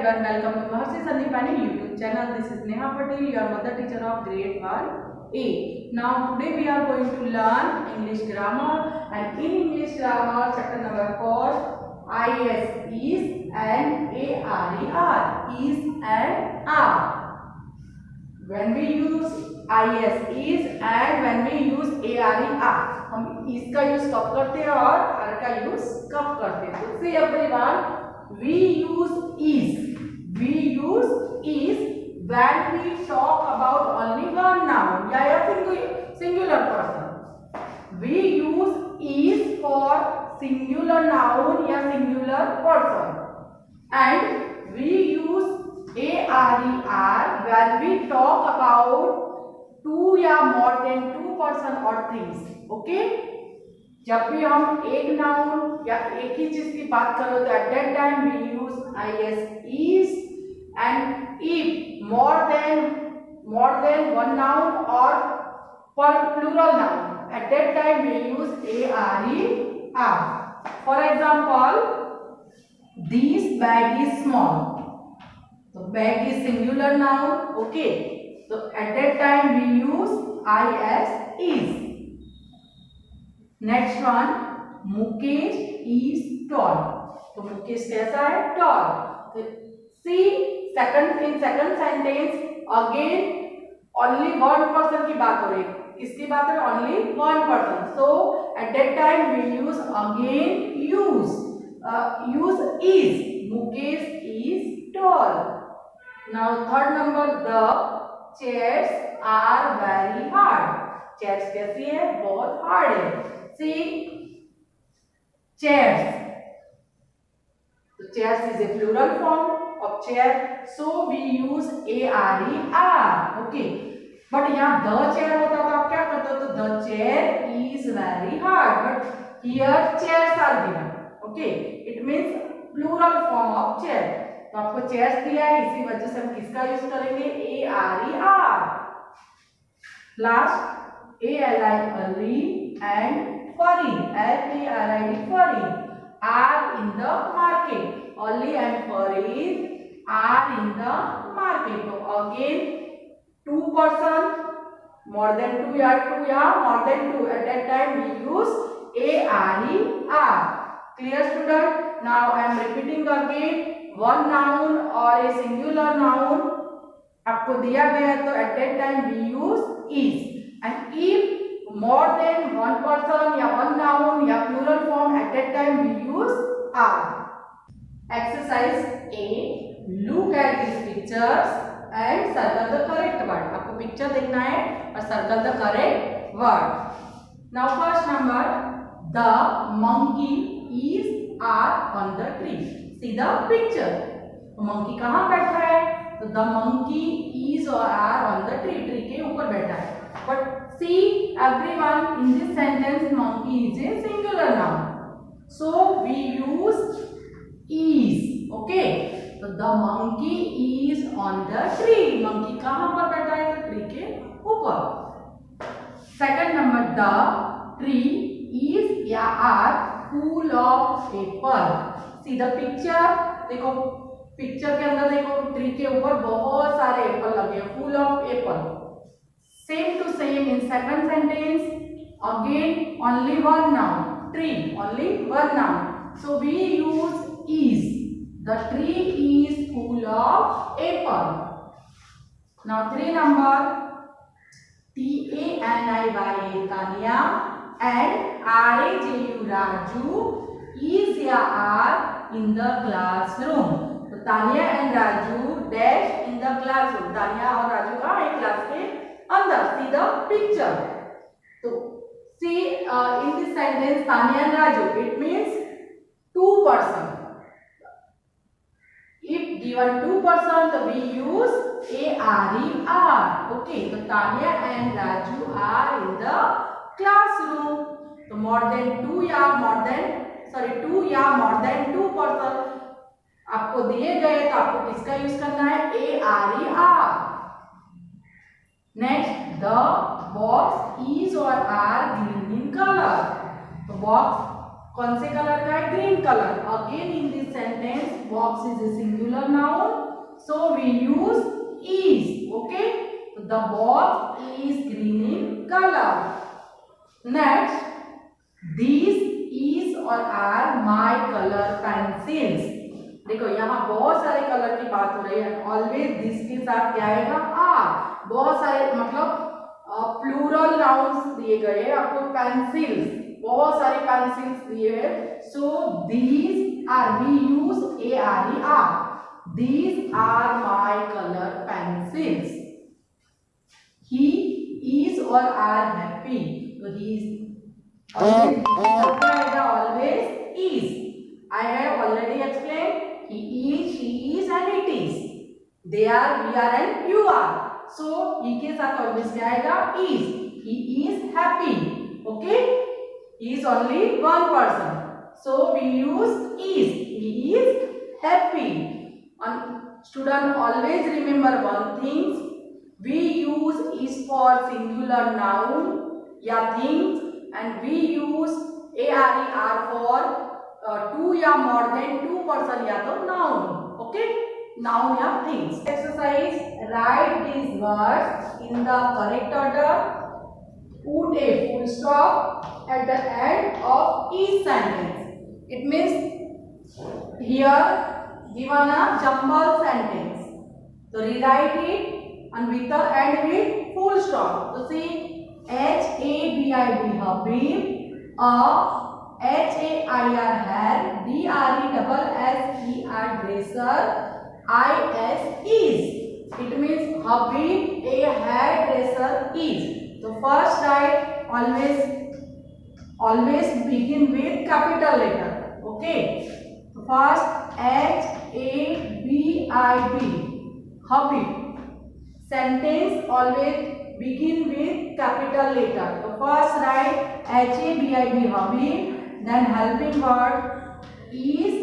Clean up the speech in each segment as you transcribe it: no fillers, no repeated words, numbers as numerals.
everyone, welcome to Maharshi Sandipani YouTube channel. This is Neha Patel, your mother teacher of grade 1A. Now today we are going to learn English grammar, and in English grammar chapter number 4, is and are, is and are. When we use is and when we use are, हम is का use कब करते हैं और are का use कब करते हैं? तो see everyone, we use is when we talk about only one noun या singular person. We use is for singular noun या singular person, and we use are when we talk about two या more than two person or things. Okay, जब भी हम एक noun या एक ही चीज की बात करो तो at that time we use is, and if more than one noun or per plural noun, at that time we use are. For example, this bag is small. So bag is singular noun. Okay, so at that time we use is. Next one, Mukesh is tall. तो मुकेश कैसा है? Tall. See in second sentence again only one person की बात हो रही है. किसकी बात है? Only one person. So at that time we use again use is. Mukesh is tall. Now third number, the chairs are very hard. Chairs कैसी है? बहुत हार्ड है. See, chairs. So chairs is a plural form of chair, so we use are. Okay, but यहाँ the chair होता तो आप क्या करते हो? तो the chair is very hard, but here chairs are given. Okay, it means plural form of chair. तो आपको chairs दिया है, इसी वजह से हम किसका यूज करेंगे? are. Last, ali and furry, furry, furry are in the market. Ali and furry are in the market. So again, two person, more than two या more than two. At that time we use are. Clear student? Now I am repeating again. One noun or a singular noun आपको दिया गया है, तो at that time we use is. And if more than one person या one noun या plural form, at that time we use are. Exercise A. Look at these pictures and circle the correct word. आपको picture देखना है और circle the correct word. Now first number, the monkey is on the tree. See the picture. तो monkey कहाँ बैठा है? तो the monkey is or are on the tree. Tree के ऊपर बैठा है. But see everyone, in this sentence monkey is a singular noun, so we use is. Okay, so the monkey is on the tree. monkey कहाँ पर बैठा है? तो tree के ऊपर. Second number, the tree is या are full of apple. See the picture. देखो picture के अंदर देखो, ट्री के ऊपर बहुत सारे एप्पल लगे हैं. full of apple. Same to same in second sentence, again only one noun, tree, only one noun, so we use is. The tree is full of apple. Now 3 number, Tanya Tanya and Raju Raju is या are in the classroom. तो Tania and Raju dash in the classroom. Tania और राजू कहाँ है? Class के अंदर. See the picture. So see in this sentence Tanya and Raju, it means two person. If given two person, so we use are. Okay, so Tanya and Raju are in the classroom. So more than two या more than two person आपको दिए गए, तो आपको किसका use करना है? are. Next, the box is or are green in color. तो box कौन से कलर का है? Green colour. Again in this sentence box is a singular noun, so we use is. Okay, so the box is green in color. Next, these is और are my color pencils. देखो यहाँ बहुत सारे colour की बात हो रही है. ऑलवेज दिस के साथ क्या आएगा? आर. बहुत सारे मतलब प्लूरल नाउन्स दिए गए हैं आपको. पेंसिल्स, बहुत सारे पेंसिल्स दिए हैं. So these are, we use A R E are. These are my color pencils. He is or are happy. So he is always is. I have already explained. He is, she is, and it is. They are, we are, and you are. So he के साथ always क्या आएगा? Is. He is happy. Okay. He is only one person. So we use is. He is happy. And student, always remember one thing. We use is for singular noun या things, and we use ARER for two या more than two person या तो noun. Okay, noun या things. Exercise: write these words in the correct order. Put a full stop at the end of each sentence. It means here given a jumbled sentence, so rewrite it and with the end with full stop. So see, HABIB Habib, HAIR hair, DRESSER dresser, is. It means Habib a hairdresser is. So first write, always begin with capital letter. Okay. So first HABIB Habib. Sentence always begin with capital letter. So first write HABIB Habib, then helping word is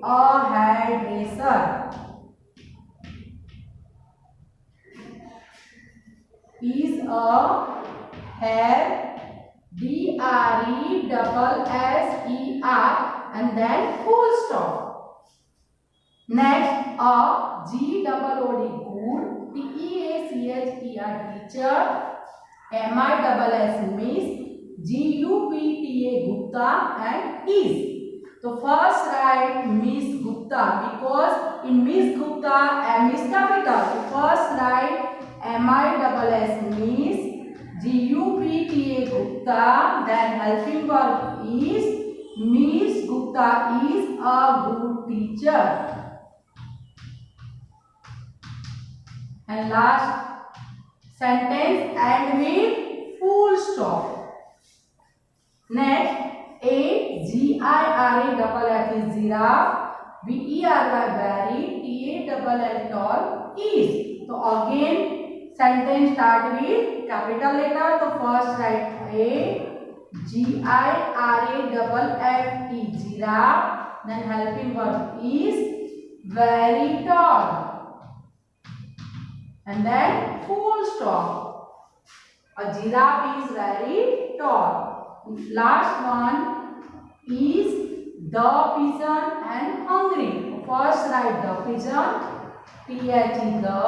a hairdresser. Is a hair, DRESSER, and then full stop. Next, a GOOD, good, TEACHER teacher, MISS miss, GUPTA Gupta, and is. So first write Miss Gupta, because in Miss Gupta M is capital. So first write MISS miss, GUPTA Gupta, then helping verb is. Miss Gupta is a good teacher. And last sentence end with full stop. Next, AGIRAFF is giraffe, BERY berry, TALL tall is. So again sentence start with capital letter. So first write A GIRAFF is giraffe, then helping verb is very tall, and then full stop. A giraffe is very tall. Last one is the pigeon and hungry. First write the pigeon, PHE the,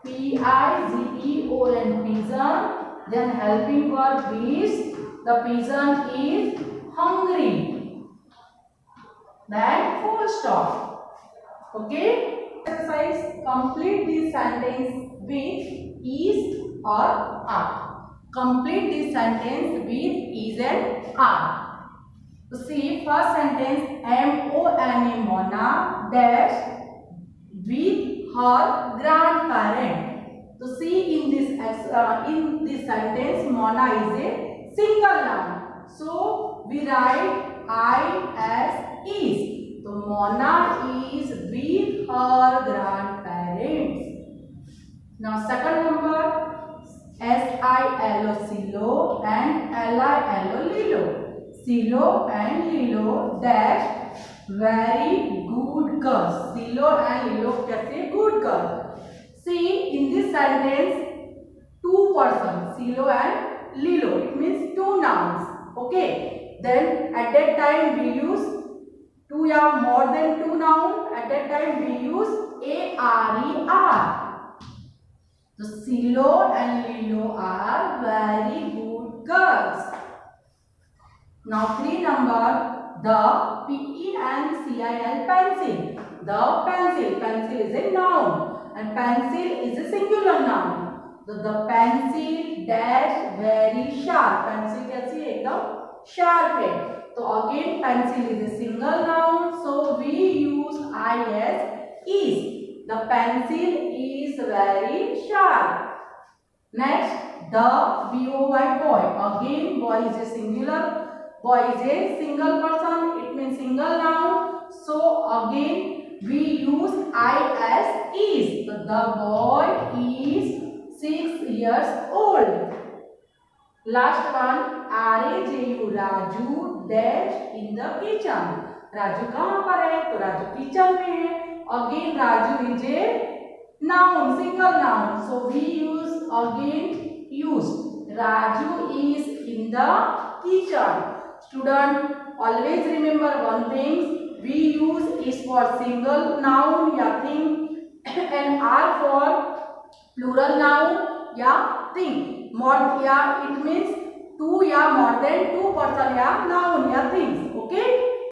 PIGEON pigeon, then helping verb is, the pigeon is hungry, then full stop. Okay, exercise: complete this sentence with is or are. Complete this sentence with is and are. So see, first sentence: Mona Mona dash with her grandparent. So see, in this sentence Mona is a single noun. So we write is. So Mona is with her grandparents. Now second number, SILO silo and LILO lilo. Silo and Lilo dash very good girls. Silo and Lilo कैसे good girls. See, in this sentence two persons, Silo and Lilo. It means two nouns. Okay. Then at that time we use two या more than two noun. At that time we use ARER. So Silo and Lilo are very good girls. Now 3 number, the PENCIL pencil. The pencil is a noun and pencil is a singular noun. So the pencil dash very sharp. Pencil कैसी है एकदम sharp है. So again pencil is a single noun. So we use is. The pencil is very sharp. Next, the boy. Again, boy is a singular. Boy is a single person. It means single noun. So again, we use is. So the boy is 6 years old. Last one, RAJU, Raju dash in the kitchen. Raju कहाँ पर है? तो Raju kitchen में है. Again, Raju is a noun, single noun. So we use. Raju is in the kitchen. Student, always remember one thing. We use is for single noun या thing and R for plural noun या thing. More या it means two या more than two person या noun या things. Okay.